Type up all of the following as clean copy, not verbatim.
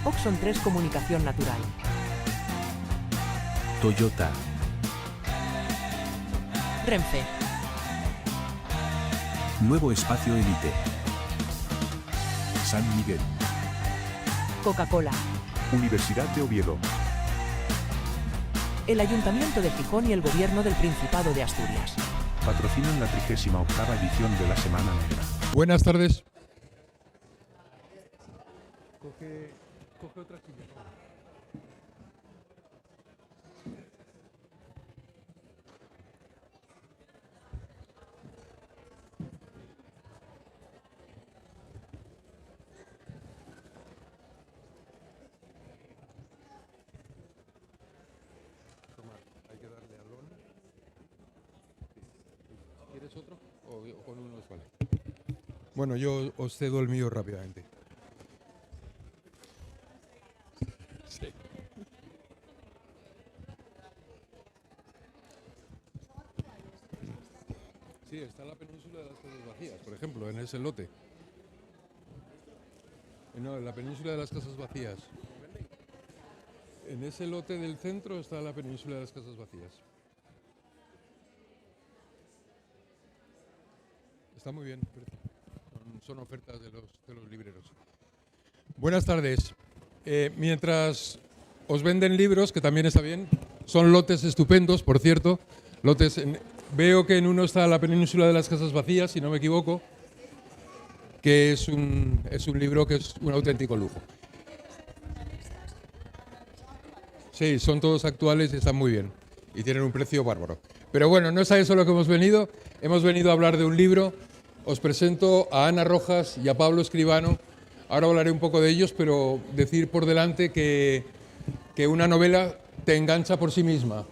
Oxon 3 Comunicación Natural. Toyota. Renfe. Nuevo Espacio Elite. San Miguel. Coca-Cola. Universidad de Oviedo. El Ayuntamiento de Gijón y el Gobierno del Principado de Asturias. Patrocinan la 38ª edición de la Semana Negra. Buenas tardes. Coge otra silla. Hay que darle al on. ¿Quieres otro? O con uno vale. Bueno, yo os cedo el mío rápidamente. Sí. Sí, está en la península de las Casas Vacías, por ejemplo, en ese lote. No, en la península de las Casas Vacías. En ese lote del centro está la península de las Casas Vacías. Está muy bien, son ofertas de los libreros. Buenas tardes. Mientras os venden libros, que también está bien, son lotes estupendos, por cierto. Veo que en uno está la península de las Casas Vacías, si no me equivoco, que es un libro que es un auténtico lujo. Sí, son todos actuales y están muy bien. Y tienen un precio bárbaro. Pero bueno, no es a eso lo que hemos venido. Hemos venido a hablar de un libro. Os presento a Ana Rojas y a Pablo Escribano. Ahora hablaré un poco de ellos, pero decir por delante que una novela te engancha por sí misma.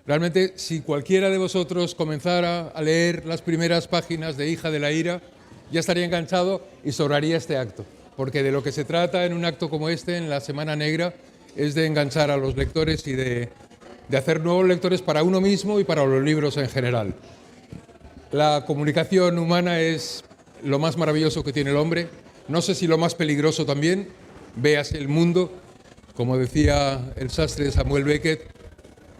Realmente, si cualquiera de vosotros comenzara a leer las primeras páginas de Hija de la Ira, ya estaría enganchado y sobraría este acto. Porque de lo que se trata en un acto como este, en la Semana Negra, es de enganchar a los lectores y de hacer nuevos lectores para uno mismo y para los libros en general. La comunicación humana es lo más maravilloso que tiene el hombre. No sé si lo más peligroso también. Véase el mundo. Como decía el sastre Samuel Beckett,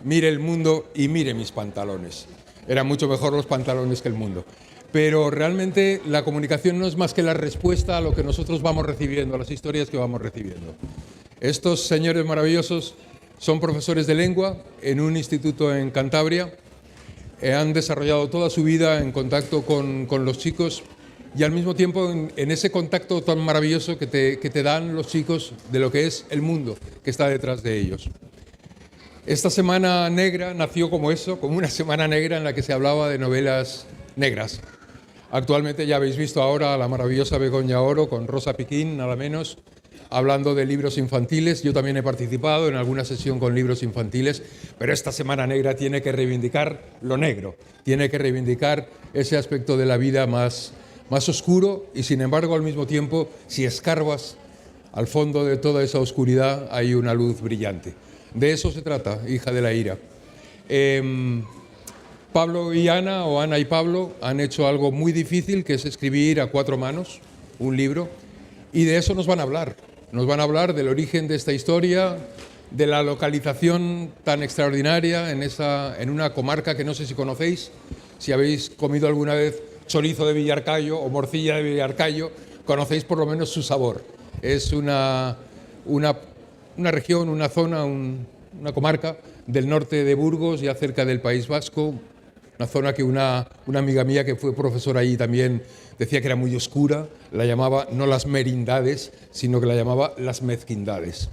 mire el mundo y mire mis pantalones. Eran mucho mejor los pantalones que el mundo. Pero realmente la comunicación no es más que la respuesta a lo que nosotros vamos recibiendo, a las historias que vamos recibiendo. Estos señores maravillosos son profesores de lengua en un instituto en Cantabria. Han desarrollado toda su vida en contacto con los chicos y al mismo tiempo en ese contacto tan maravilloso que te dan los chicos de lo que es el mundo que está detrás de ellos. Esta Semana Negra nació como eso, como una Semana Negra en la que se hablaba de novelas negras. Actualmente ya habéis visto ahora a la maravillosa Begoña Oro con Rosa Piquín, nada menos, hablando de libros infantiles. Yo también he participado en alguna sesión con libros infantiles, pero esta Semana Negra tiene que reivindicar lo negro, tiene que reivindicar ese aspecto de la vida más oscuro y, sin embargo, al mismo tiempo, si escarbas al fondo de toda esa oscuridad hay una luz brillante. De eso se trata, Hija de la Ira. Pablo y Ana, o Ana y Pablo, han hecho algo muy difícil, que es escribir a 4 manos un libro, y de eso nos van a hablar. Nos van a hablar del origen de esta historia, de la localización tan extraordinaria en una comarca que no sé si conocéis. Si habéis comido alguna vez chorizo de Villarcayo o morcilla de Villarcayo, conocéis por lo menos su sabor. Es una región, una zona, una comarca del norte de Burgos, ya cerca del País Vasco, una zona que una amiga mía que fue profesora allí también decía que era muy oscura, la llamaba no las merindades, sino que la llamaba las mezquindades.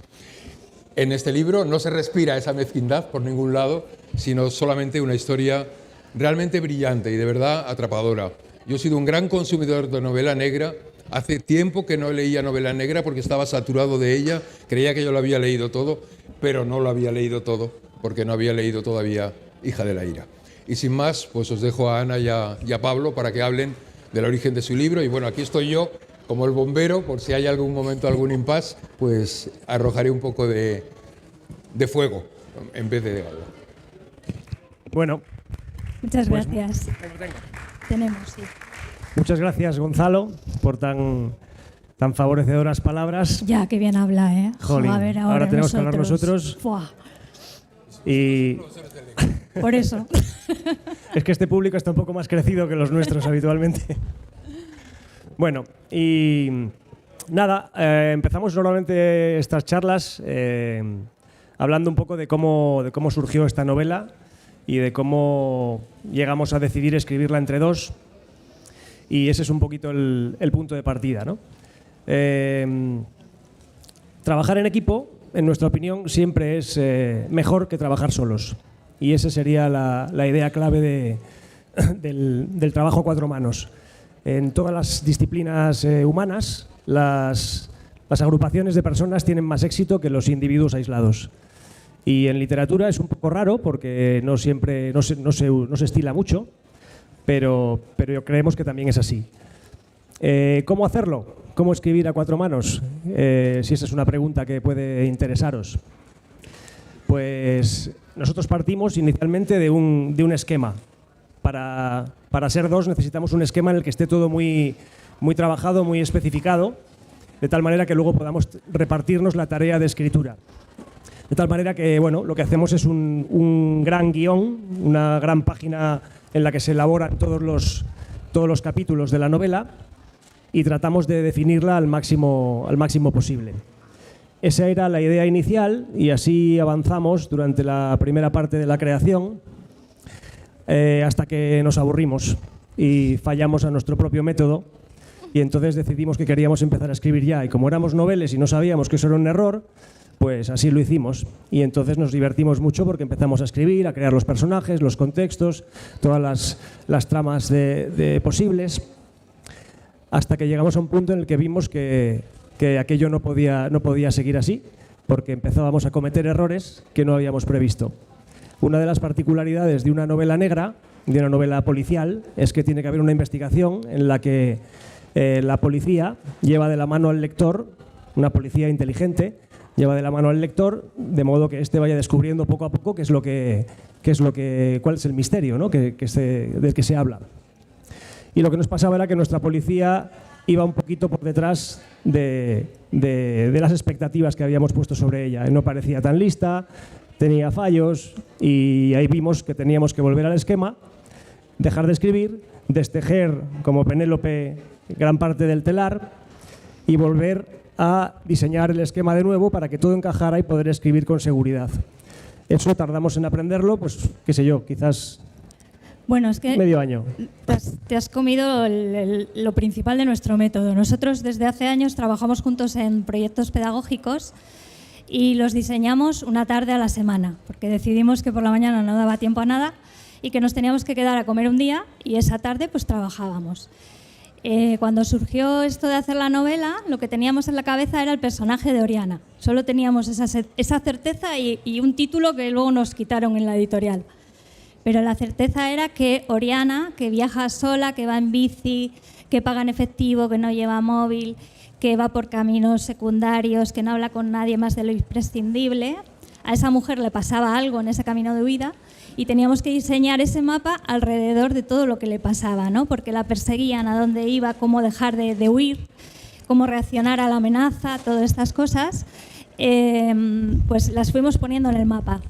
En este libro no se respira esa mezquindad por ningún lado, sino solamente una historia realmente brillante y de verdad atrapadora. Yo he sido un gran consumidor de novela negra. Hace tiempo que no leía novela negra porque estaba saturado de ella, creía que yo lo había leído todo, pero no lo había leído todo porque no había leído todavía Hija de la Ira. Y sin más, pues os dejo a Ana y a Pablo para que hablen del origen de su libro. Y bueno, aquí estoy yo como el bombero, por si hay algún momento, algún impasse, pues arrojaré un poco de fuego en vez de agua. Bueno. Muchas gracias. Tenemos, sí. Muchas gracias, Gonzalo, por tan tan favorecedoras palabras. Ya, qué bien habla, ¿eh? Jolín, A ver, ahora tenemos que hablar nosotros. Fuah, Y por eso. es que este público está un poco más crecido que los nuestros habitualmente. Bueno, y nada, empezamos normalmente estas charlas hablando un poco de cómo surgió esta novela y de cómo llegamos a decidir escribirla entre dos. Y ese es un poquito el punto de partida, ¿no? Trabajar en equipo, en nuestra opinión, siempre es mejor que trabajar solos. Y esa sería la idea clave del trabajo a cuatro manos. En todas las disciplinas humanas, las agrupaciones de personas tienen más éxito que los individuos aislados. Y en literatura es un poco raro porque no se estila mucho, pero creemos que también es así. ¿Cómo hacerlo? ¿Cómo escribir a cuatro manos? Si esa es una pregunta que puede interesaros. Pues nosotros partimos inicialmente de un esquema. Para ser dos necesitamos un esquema en el que esté todo muy trabajado, muy especificado, de tal manera que luego podamos repartirnos la tarea de escritura. De tal manera que, bueno, lo que hacemos es un gran guión, una gran página en la que se elaboran todos los capítulos de la novela y tratamos de definirla al máximo posible. Esa era la idea inicial y así avanzamos durante la primera parte de la creación hasta que nos aburrimos y fallamos a nuestro propio método y entonces decidimos que queríamos empezar a escribir ya y como éramos noveles y no sabíamos que eso era un error, pues así lo hicimos y entonces nos divertimos mucho porque empezamos a escribir, a crear los personajes, los contextos, todas las tramas de posibles, hasta que llegamos a un punto en el que vimos que aquello no podía seguir así porque empezábamos a cometer errores que no habíamos previsto. Una de las particularidades de una novela negra, de una novela policial, es que tiene que haber una investigación en la que la policía lleva de la mano al lector, una policía inteligente, lleva de la mano al lector, de modo que éste vaya descubriendo poco a poco cuál es el misterio, ¿no? del que se habla. Y lo que nos pasaba era que nuestra policía iba un poquito por detrás de las expectativas que habíamos puesto sobre ella. No parecía tan lista, tenía fallos y ahí vimos que teníamos que volver al esquema, dejar de escribir, destejer como Penélope gran parte del telar y volver a diseñar el esquema de nuevo para que todo encajara y poder escribir con seguridad. Eso tardamos en aprenderlo, pues qué sé yo, quizás bueno, es que medio año. Te has comido lo principal de nuestro método. Nosotros desde hace años trabajamos juntos en proyectos pedagógicos y los diseñamos una tarde a la semana, porque decidimos que por la mañana no daba tiempo a nada y que nos teníamos que quedar a comer un día y esa tarde pues trabajábamos. Cuando surgió esto de hacer la novela, lo que teníamos en la cabeza era el personaje de Oriana. Solo teníamos esa certeza y un título que luego nos quitaron en la editorial. Pero la certeza era que Oriana, que viaja sola, que va en bici, que paga en efectivo, que no lleva móvil, que va por caminos secundarios, que no habla con nadie más de lo imprescindible, a esa mujer le pasaba algo en ese camino de huida y teníamos que diseñar ese mapa alrededor de todo lo que le pasaba, ¿no? Porque la perseguían, a dónde iba, cómo dejar de huir, cómo reaccionar a la amenaza, todas estas cosas, pues las fuimos poniendo en el mapa.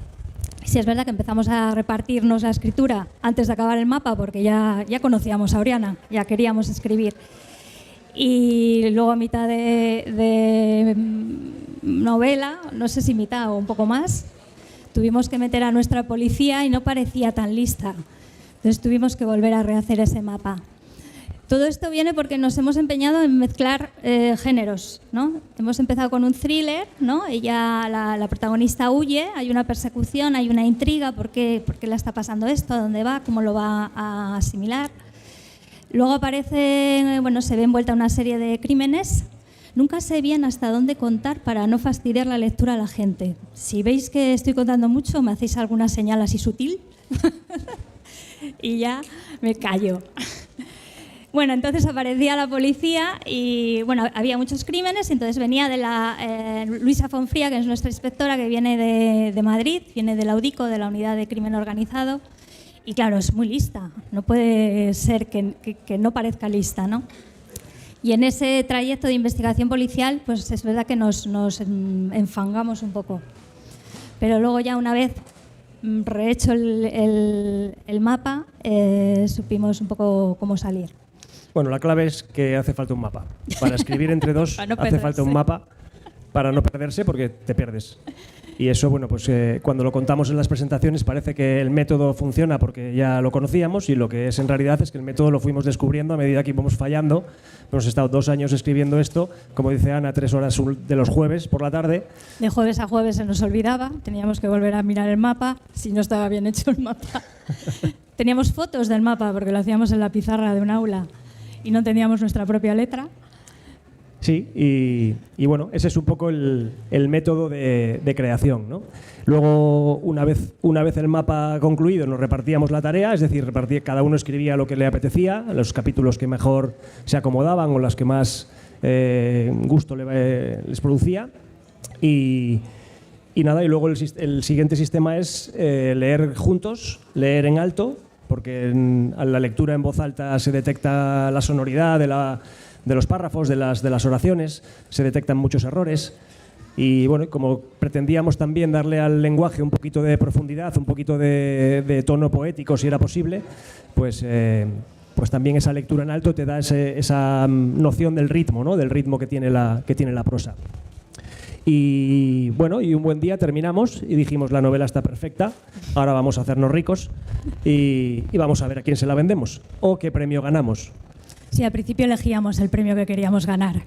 Sí, es verdad que empezamos a repartirnos la escritura antes de acabar el mapa porque ya conocíamos a Oriana, ya queríamos escribir. Y luego a mitad de novela, no sé si mitad o un poco más, tuvimos que meter a nuestra policía y no parecía tan lista. Entonces tuvimos que volver a rehacer ese mapa. Todo esto viene porque nos hemos empeñado en mezclar géneros, ¿no? Hemos empezado con un thriller, ¿no? Ella, la protagonista huye, hay una persecución, hay una intriga, ¿por qué le está pasando esto? ¿A dónde va? ¿Cómo lo va a asimilar? Luego aparece, bueno, se ve envuelta una serie de crímenes. Nunca sé bien hasta dónde contar para no fastidiar la lectura a la gente. Si veis que estoy contando mucho, me hacéis alguna señal así sutil y ya me callo. Bueno, entonces aparecía la policía y bueno, había muchos crímenes, entonces venía de la Luisa Fonfría, que es nuestra inspectora, que viene de Madrid, viene de la UDICO, de la Unidad de Crimen Organizado, y claro, es muy lista, no puede ser que no parezca lista, ¿no? Y en ese trayecto de investigación policial, pues es verdad que nos enfangamos un poco. Pero luego ya una vez rehecho el mapa, supimos un poco cómo salir. Bueno, la clave es que hace falta un mapa. Para escribir entre dos Para no hace perderse. falta un mapa para no perderse, porque te pierdes. Y eso, bueno, pues cuando lo contamos en las presentaciones parece que el método funciona porque ya lo conocíamos, y lo que es en realidad es que el método lo fuimos descubriendo a medida que íbamos fallando. Hemos estado 2 años escribiendo esto, como dice Ana, 3 horas de los jueves por la tarde. De jueves a jueves se nos olvidaba, teníamos que volver a mirar el mapa, si no estaba bien hecho el mapa. Teníamos fotos del mapa porque lo hacíamos en la pizarra de un aula y no teníamos nuestra propia letra. Sí, y bueno, ese es un poco el método de creación, ¿no? Luego, una vez el mapa concluido, nos repartíamos la tarea, es decir, cada uno escribía lo que le apetecía, los capítulos que mejor se acomodaban o las que más gusto les producía. Y nada, y luego el siguiente sistema es leer juntos, leer en alto, porque a la lectura en voz alta se detecta la sonoridad de los párrafos, de las oraciones, se detectan muchos errores. Y bueno, como pretendíamos también darle al lenguaje un poquito de profundidad, un poquito de tono poético, si era posible, pues también esa lectura en alto te da esa noción del ritmo, ¿no? Del ritmo que tiene la prosa. Y bueno, y un buen día terminamos y dijimos: la novela está perfecta, ahora vamos a hacernos ricos y vamos a ver a quién se la vendemos o qué premio ganamos. Sí, al principio elegíamos el premio que queríamos ganar,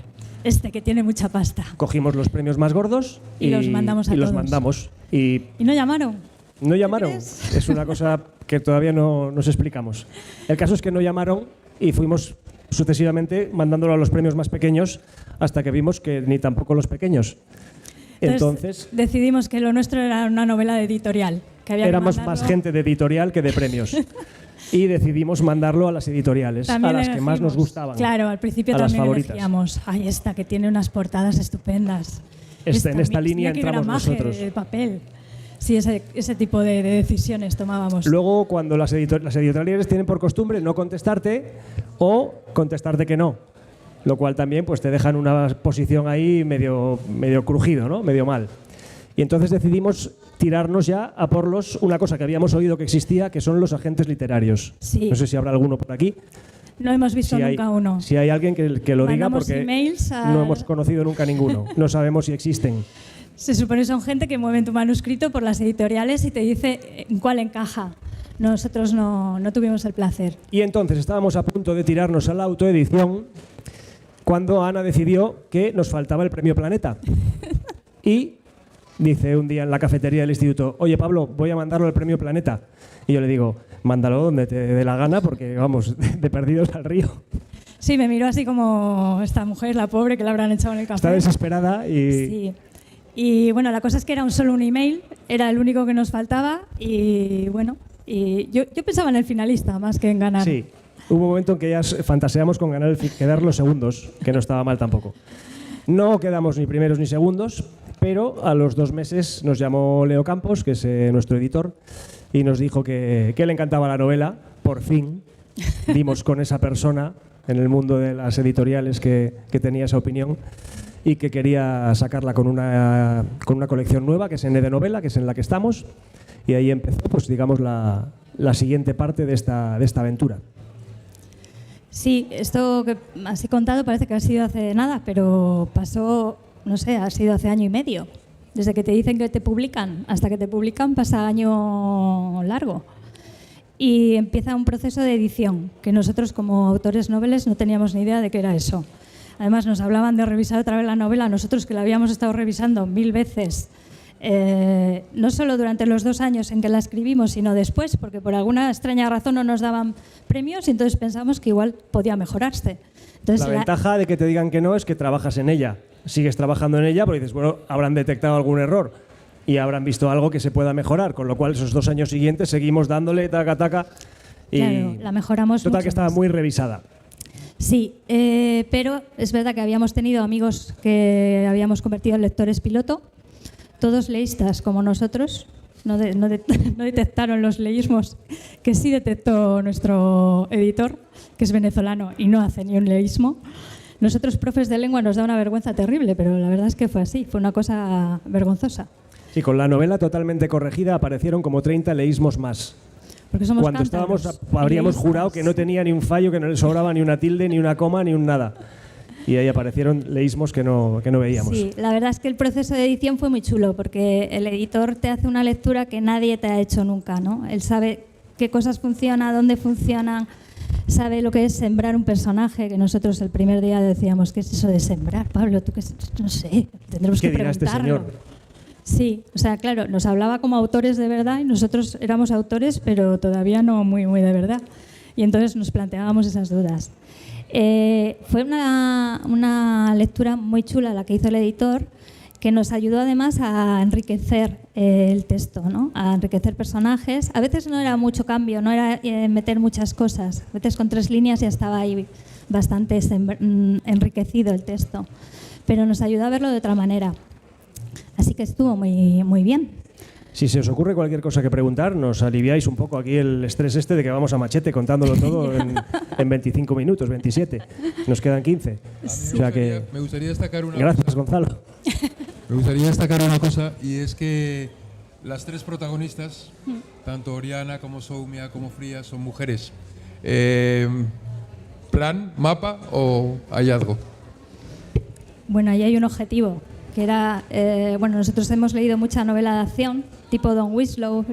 que tiene mucha pasta. Cogimos los premios más gordos y los mandamos a todos. Y no llamaron. No llamaron. ¿Qué crees? Es una cosa que todavía no nos explicamos. El caso es que no llamaron y fuimos sucesivamente mandándolo a los premios más pequeños hasta que vimos que ni tampoco los pequeños. Entonces decidimos que lo nuestro era una novela de editorial. Que había éramos que más gente de editorial que de premios. Y decidimos mandarlo a las editoriales, también a las elegimos, que más nos gustaban. Claro, al principio a las también favoritas. elegíamos, ay, esta que tiene unas portadas estupendas. En esta línea mira qué entramos gramaje nosotros. de papel. Sí, ese tipo de decisiones tomábamos. Luego, cuando las editoriales tienen por costumbre no contestarte o contestarte que no, lo cual también pues te deja en una posición ahí medio crujido, ¿no? Medio mal. Y entonces decidimos tirarnos ya a por una cosa que habíamos oído que existía, que son los agentes literarios. Sí. No sé si habrá alguno por aquí. No hemos visto nunca uno. Si hay alguien que lo diga, Mandamos porque emails no hemos conocido nunca ninguno. No sabemos si existen. Se supone que son gente que mueven tu manuscrito por las editoriales y te dice en cuál encaja. Nosotros no tuvimos el placer. Y entonces estábamos a punto de tirarnos a la autoedición cuando Ana decidió que nos faltaba el premio Planeta. Y dice un día en la cafetería del instituto: oye, Pablo, voy a mandarlo al premio Planeta. Y yo le digo: mándalo donde te dé la gana, porque vamos, de perdidos al río. Sí, me miró así como esta mujer, la pobre, que la habrán echado en el café. Está desesperada y... Sí. Y bueno, la cosa es que era solo un email, era el único que nos faltaba y bueno, y yo pensaba en el finalista más que en ganar. Sí, hubo un momento en que ya fantaseamos con quedar los segundos, que no estaba mal tampoco. No quedamos ni primeros ni segundos, pero a los 2 meses nos llamó Leo Campos, que es nuestro editor, y nos dijo que le encantaba la novela. Por fin dimos con esa persona en el mundo de las editoriales que tenía esa opinión y que quería sacarla con una colección nueva, que es N de novela, que es en la que estamos, y ahí empezó, pues digamos, la siguiente parte de esta aventura. Sí, esto que así contado parece que ha sido hace nada, pero pasó, no sé, ha sido hace 1 año y medio. Desde que te dicen que te publican hasta que te publican pasa año largo. Y empieza un proceso de edición, que nosotros como autores noveles no teníamos ni idea de qué era eso. Además nos hablaban de revisar otra vez la novela, nosotros que la habíamos estado revisando 1000 veces, no solo durante los 2 años en que la escribimos, sino después, porque por alguna extraña razón no nos daban premios y entonces pensamos que igual podía mejorarse. Entonces, la ventaja de que te digan que no es que trabajas en ella, sigues trabajando en ella porque dices, bueno, habrán detectado algún error y habrán visto algo que se pueda mejorar, con lo cual esos 2 años siguientes seguimos dándole taca y claro, la mejoramos total mucho que estaba más. muy revisada. Sí, pero es verdad que habíamos tenido amigos que habíamos convertido en lectores piloto, todos leístas como nosotros, no detectaron los leísmos que sí detectó nuestro editor, que es venezolano y no hace ni un leísmo. Nosotros, profes de lengua, nos da una vergüenza terrible, pero la verdad es que fue así, fue una cosa vergonzosa. Sí, con la novela totalmente corregida aparecieron como 30 leísmos más. Porque somos Cuando cántabros, habríamos leístas. jurado que no tenía ni un fallo, que no le sobraba ni una tilde, ni una coma, ni un nada. Y ahí aparecieron leísmos que no veíamos. Sí, la verdad es que el proceso de edición fue muy chulo, porque el editor te hace una lectura que nadie te ha hecho nunca, ¿no? Él sabe qué cosas funcionan, dónde funcionan, sabe lo que es sembrar un personaje, que nosotros el primer día decíamos, ¿qué es eso de sembrar, Pablo? Tú no sé, tendremos que ¿Qué dirá este preguntarlo. señor? Sí, o sea, claro, nos hablaba como autores de verdad y nosotros éramos autores, pero todavía no muy de verdad. Y entonces nos planteábamos esas dudas. Fue una lectura muy chula la que hizo el editor, que nos ayudó además a enriquecer el texto, ¿no? A enriquecer personajes. A veces no era mucho cambio, no era meter muchas cosas. A veces con 3 líneas ya estaba ahí bastante enriquecido el texto. Pero nos ayudó a verlo de otra manera. Así que estuvo muy bien. Si se os ocurre cualquier cosa que preguntar, nos aliviáis un poco aquí el estrés de que vamos a machete contándolo todo en 25 minutos, 27. Nos quedan 15. Sí. O sea que... Me gustaría destacar una Gracias, cosa. Gonzalo. Me gustaría destacar una cosa, y es que las 3 protagonistas, tanto Oriana como Soumia como Fría, son mujeres. ¿Plan, mapa o hallazgo? Bueno, ahí hay un objetivo, que era, nosotros hemos leído mucha novela de acción, tipo Don Winslow,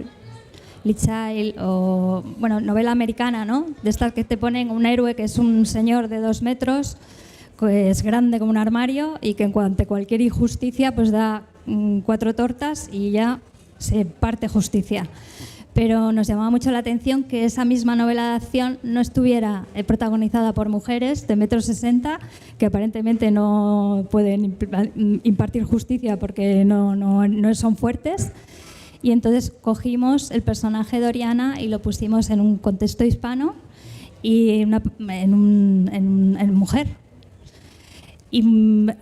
Lee Child, o, novela americana, ¿no? De estas que te ponen un héroe que es un señor de 2 metros, que es grande como un armario y que ante cualquier injusticia pues da 4 tortas y ya se parte justicia. Pero nos llamaba mucho la atención que esa misma novela de acción no estuviera protagonizada por mujeres de 1,60 m, que aparentemente no pueden impartir justicia porque no son fuertes. Y entonces cogimos el personaje de Oriana y lo pusimos en un contexto hispano y en mujer. Y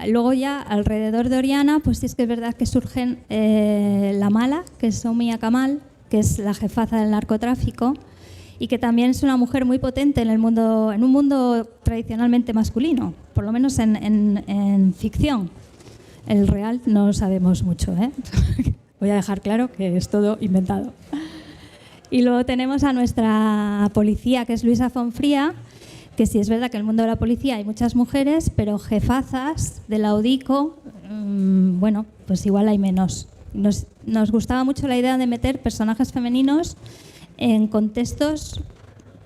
luego ya alrededor de Oriana, pues sí es que es verdad que surgen la mala, que es Soumia Kamal, que es la jefaza del narcotráfico y que también es una mujer muy potente en un mundo tradicionalmente masculino, por lo menos en ficción. El real no sabemos mucho, ¿eh? Voy a dejar claro que es todo inventado. Y luego tenemos a nuestra policía, que es Luisa Fonfría, que sí es verdad que en el mundo de la policía hay muchas mujeres, pero jefazas de la UDICO, pues igual hay menos. Nos gustaba mucho la idea de meter personajes femeninos en contextos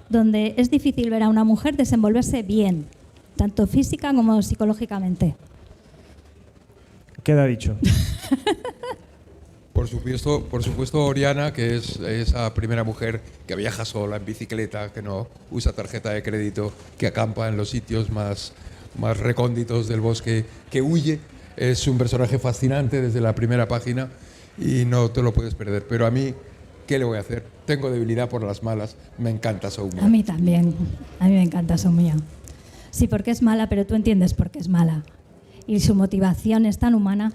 donde es difícil ver a una mujer desenvolverse bien, tanto física como psicológicamente. Queda dicho. Por supuesto, Oriana, que es esa primera mujer que viaja sola en bicicleta, que no usa tarjeta de crédito, que acampa en los sitios más recónditos del bosque, que huye. Es un personaje fascinante desde la primera página y no te lo puedes perder. Pero a mí, ¿qué le voy a hacer? Tengo debilidad por las malas. Me encanta Soumia. A mí también. A mí me encanta Soumia. Sí, porque es mala, pero tú entiendes por qué es mala. Y su motivación es tan humana.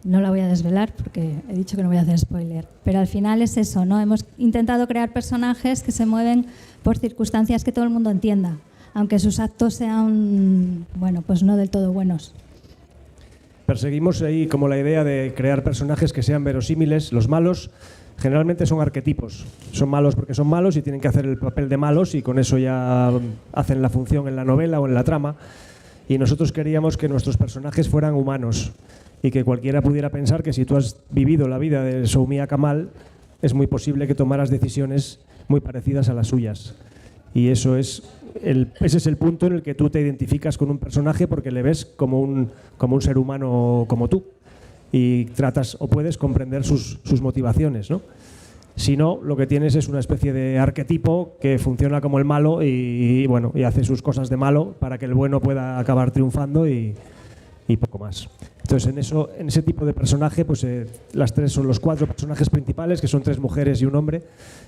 No la voy a desvelar porque he dicho que no voy a hacer spoiler. Pero al final es eso, ¿no? Hemos intentado crear personajes que se mueven por circunstancias que todo el mundo entienda, aunque sus actos sean, pues no del todo buenos. Perseguimos ahí como la idea de crear personajes que sean verosímiles. Los malos generalmente son arquetipos. Son malos porque son malos y tienen que hacer el papel de malos y con eso ya hacen la función en la novela o en la trama. Y nosotros queríamos que nuestros personajes fueran humanos y que cualquiera pudiera pensar que si tú has vivido la vida de Soumia Kamal, es muy posible que tomaras decisiones muy parecidas a las suyas. Y ese es el punto en el que tú te identificas con un personaje porque le ves como un ser humano como tú y tratas o puedes comprender sus motivaciones, ¿no? Si no, lo que tienes es una especie de arquetipo que funciona como el malo y hace sus cosas de malo para que el bueno pueda acabar triunfando y poco más. Entonces, en ese tipo de personaje, pues las 3 son los 4 personajes principales, que son 3 mujeres y un hombre.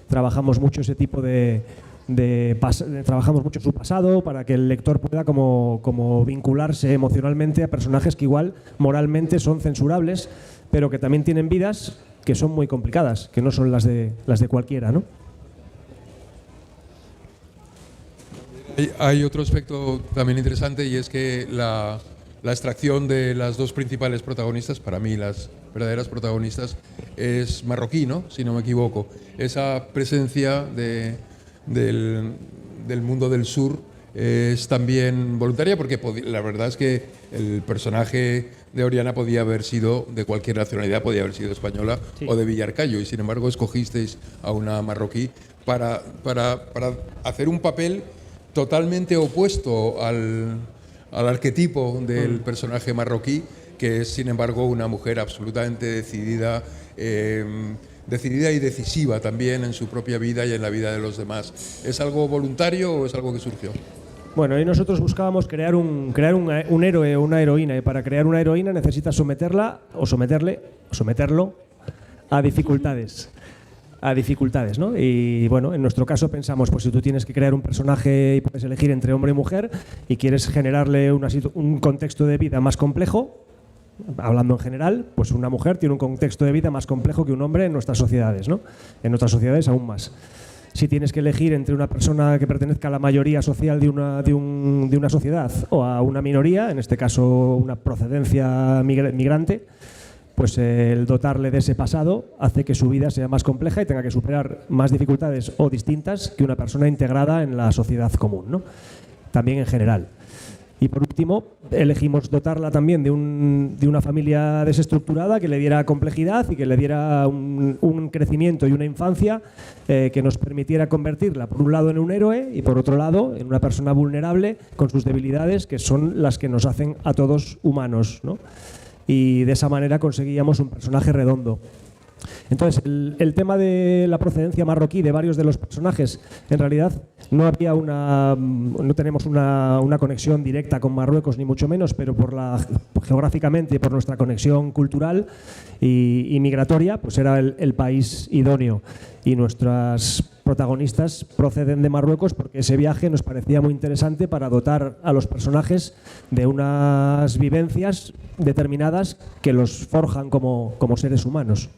Trabajamos mucho ese tipo trabajamos mucho su pasado para que el lector pueda como vincularse emocionalmente a personajes que igual moralmente son censurables, pero que también tienen vidas que son muy complicadas, que no son las de cualquiera, ¿no? Hay otro aspecto también interesante y es que la extracción de las dos principales protagonistas, para mí las verdaderas protagonistas, es marroquí, ¿no? Si no me equivoco. Esa presencia del mundo del sur es también voluntaria porque la verdad es que el personaje de Oriana podía haber sido de cualquier nacionalidad, podía haber sido española o de Villarcayo, y sin embargo escogisteis a una marroquí para hacer un papel totalmente opuesto al arquetipo del personaje marroquí, que es sin embargo una mujer absolutamente decidida y decisiva también en su propia vida y en la vida de los demás. ¿Es algo voluntario o es algo que surgió? Bueno, y nosotros buscábamos crear un héroe o una heroína, y para crear una heroína necesitas someterlo a dificultades. ¿No? Y bueno, en nuestro caso pensamos, pues si tú tienes que crear un personaje y puedes elegir entre hombre y mujer y quieres generarle un contexto de vida más complejo, hablando en general, pues una mujer tiene un contexto de vida más complejo que un hombre en nuestras sociedades, ¿no? En nuestras sociedades aún más. Si tienes que elegir entre una persona que pertenezca a la mayoría social de una sociedad o a una minoría, en este caso una procedencia migrante, pues el dotarle de ese pasado hace que su vida sea más compleja y tenga que superar más dificultades o distintas que una persona integrada en la sociedad común, ¿no? También en general. Y por último, elegimos dotarla también de una familia desestructurada que le diera complejidad y que le diera un crecimiento y una infancia que nos permitiera convertirla, por un lado, en un héroe y por otro lado, en una persona vulnerable con sus debilidades, que son las que nos hacen a todos humanos, ¿no? Y de esa manera conseguíamos un personaje redondo. Entonces, el tema de la procedencia marroquí de varios de los personajes, en realidad no tenemos una conexión directa con Marruecos, ni mucho menos, pero geográficamente, por nuestra conexión cultural y migratoria, pues era el país idóneo. Y nuestras protagonistas proceden de Marruecos porque ese viaje nos parecía muy interesante para dotar a los personajes de unas vivencias determinadas que los forjan como seres humanos.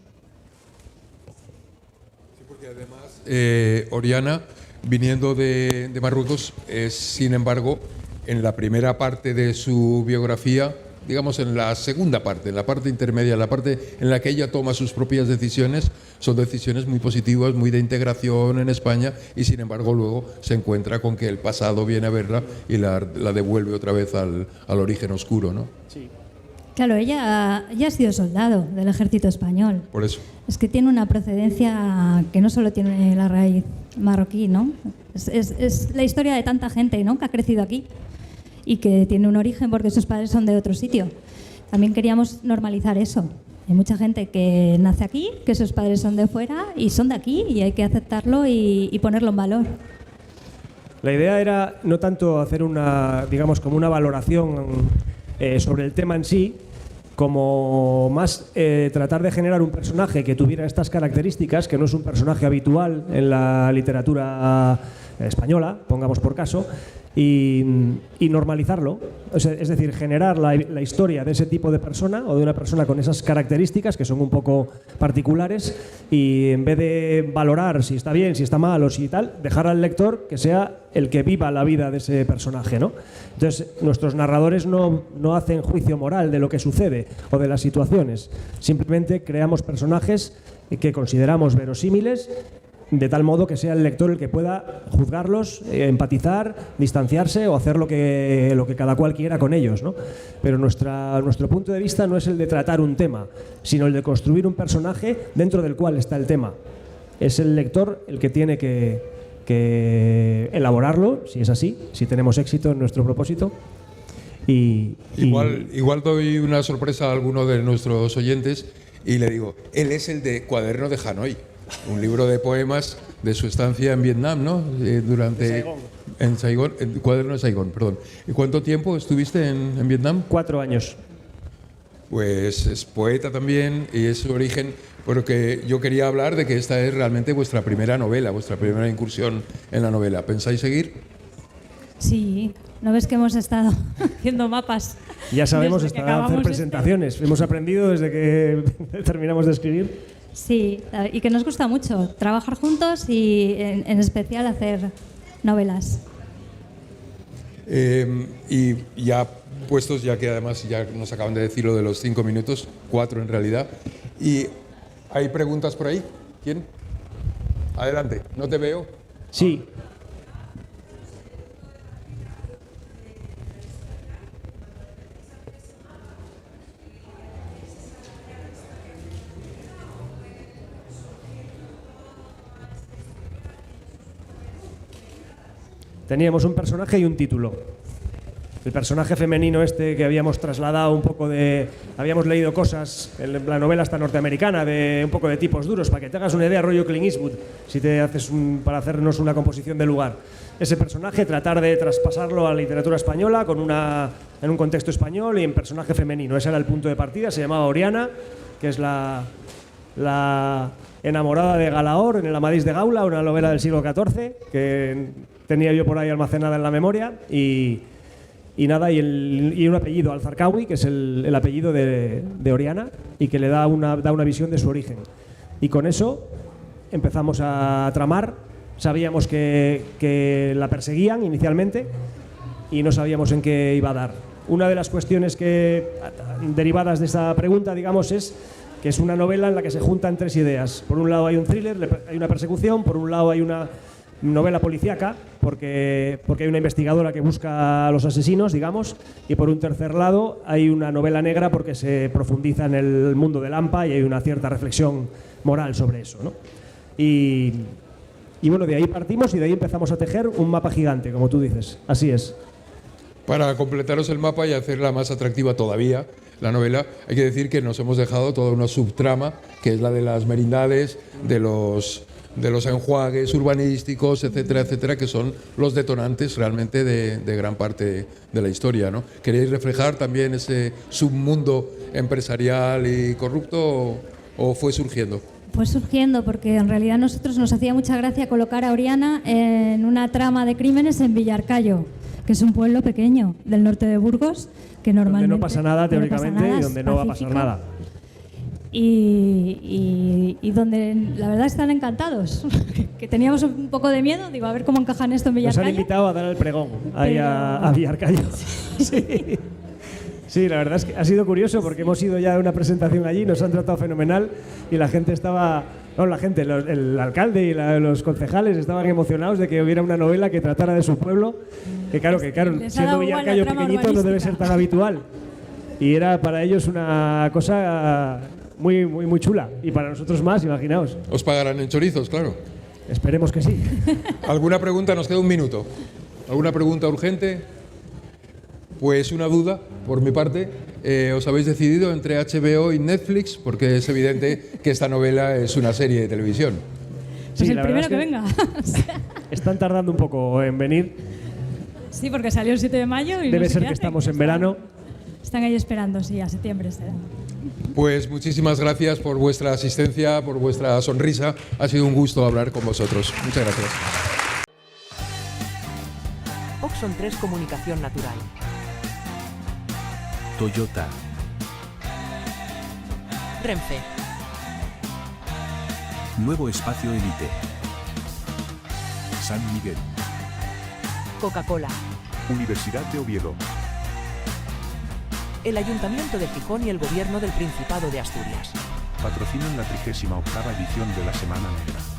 Oriana, viniendo de Marruecos, es sin embargo, en la primera parte de su biografía, digamos en la segunda parte, en la parte intermedia, en la parte en la que ella toma sus propias decisiones, son decisiones muy positivas, muy de integración en España, y sin embargo luego se encuentra con que el pasado viene a verla y la devuelve otra vez al origen oscuro, ¿no? Sí. Claro, ella ha sido soldado del ejército español. Por eso. Es que tiene una procedencia que no solo tiene la raíz marroquí, ¿no? Es la historia de tanta gente, ¿no?, que ha crecido aquí y que tiene un origen porque sus padres son de otro sitio. También queríamos normalizar eso. Hay mucha gente que nace aquí, que sus padres son de fuera y son de aquí, y hay que aceptarlo y ponerlo en valor. La idea era no tanto hacer digamos, como una valoración sobre el tema en sí, como más tratar de generar un personaje que tuviera estas características, que no es un personaje habitual en la literatura española, pongamos por caso, y normalizarlo. O sea, es decir, generar la historia de ese tipo de persona o de una persona con esas características que son un poco particulares, y en vez de valorar si está bien, si está mal o si tal, dejar al lector que sea el que viva la vida de ese personaje, ¿no? Entonces, nuestros narradores no hacen juicio moral de lo que sucede o de las situaciones. Simplemente creamos personajes que consideramos verosímiles, de tal modo que sea el lector el que pueda juzgarlos, empatizar, distanciarse o hacer lo que cada cual quiera con ellos, ¿no? Pero nuestro punto de vista no es el de tratar un tema, sino el de construir un personaje dentro del cual está el tema. Es el lector el que tiene que elaborarlo, si es así, si tenemos éxito en nuestro propósito. Igual doy una sorpresa a alguno de nuestros oyentes y le digo, él es el de Cuaderno de Hanoi, un libro de poemas de su estancia en Vietnam, ¿no? En Saigón, Cuaderno de Saigón, perdón. ¿Y cuánto tiempo estuviste en Vietnam? 4 años. Pues es poeta también y es su origen, porque yo quería hablar de que esta es realmente vuestra primera novela, vuestra primera incursión en la novela. ¿Pensáis seguir? Sí, ¿no ves que hemos estado haciendo mapas? Ya sabemos hacer presentaciones, hemos aprendido desde que terminamos de escribir. Sí, y que nos gusta mucho trabajar juntos y en especial hacer novelas. Y ya puestos, ya que además ya nos acaban de decir lo de los 5 minutos, 4 en realidad. ¿Y hay preguntas por ahí? ¿Quién? Adelante, no te veo. Sí. Teníamos un personaje y un título. El personaje femenino este que habíamos trasladado un poco de... Habíamos leído cosas en la novela esta norteamericana de un poco de tipos duros, para que te hagas una idea, rollo Clint Eastwood, si te haces para hacernos una composición de lugar. Ese personaje, tratar de traspasarlo a la literatura española en un contexto español y en personaje femenino. Ese era el punto de partida, se llamaba Oriana, que es la enamorada de Galaor en el Amadís de Gaula, una novela del siglo XIV, que tenía yo por ahí almacenada en la memoria, y nada, y un apellido, Al-Zarqawi, que es el apellido de Oriana, y que le da una visión de su origen. Y con eso empezamos a tramar. Sabíamos que la perseguían inicialmente y no sabíamos en qué iba a dar. Una de las cuestiones derivadas de esa pregunta, digamos, es que es una novela en la que se juntan 3 ideas. Por un lado hay un thriller, hay una persecución, por un lado hay una novela policíaca, porque hay una investigadora que busca a los asesinos, digamos, y por un tercer lado hay una novela negra porque se profundiza en el mundo del AMPA y hay una cierta reflexión moral sobre eso, ¿no? Y bueno, de ahí partimos y de ahí empezamos a tejer un mapa gigante, como tú dices. Así es. Para completaros el mapa y hacerla más atractiva todavía, la novela, hay que decir que nos hemos dejado toda una subtrama, que es la de las merindades, de los enjuagues urbanísticos, etcétera, etcétera, que son los detonantes realmente de gran parte de la historia, ¿no? ¿Queréis reflejar también ese submundo empresarial y corrupto o fue surgiendo? Fue surgiendo porque en realidad a nosotros nos hacía mucha gracia colocar a Oriana en una trama de crímenes en Villarcayo, que es un pueblo pequeño del norte de Burgos, que normalmente donde no pasa nada teóricamente, no pasa nada, y donde no va a pasar nada. Y donde la verdad están encantados, que teníamos un poco de miedo, digo, a ver cómo encajan esto en Villarcayo. Nos han invitado a dar el pregón ahí a Villarcayo. Sí. Sí, la verdad es que ha sido curioso porque hemos ido ya a una presentación allí, nos han tratado fenomenal y la gente estaba... No, la gente, el alcalde y los concejales estaban emocionados de que hubiera una novela que tratara de su pueblo, que claro, siendo Villarcayo pequeñito no debe ser tan habitual. Y era para ellos una cosa muy, muy, muy chula. Y para nosotros más, imaginaos. Os pagarán en chorizos, claro. Esperemos que sí. ¿Alguna pregunta? Nos queda un minuto. ¿Alguna pregunta urgente? Pues una duda, por mi parte. ¿Os habéis decidido entre HBO y Netflix? Porque es evidente que esta novela es una serie de televisión. Pues sí, el primero que venga. Están tardando un poco en venir. Sí, porque salió el 7 de mayo y debe no sé ser qué que hacen. estamos en verano. Están ahí esperando, sí, a septiembre será. Pues muchísimas gracias por vuestra asistencia, por vuestra sonrisa. Ha sido un gusto hablar con vosotros. Muchas gracias. Oxon 3 Comunicación Natural. Toyota. Renfe. Nuevo Espacio Elite. San Miguel. Coca-Cola. Universidad de Oviedo. El Ayuntamiento de Gijón y el Gobierno del Principado de Asturias. Patrocinan la 38ª edición de la Semana Negra.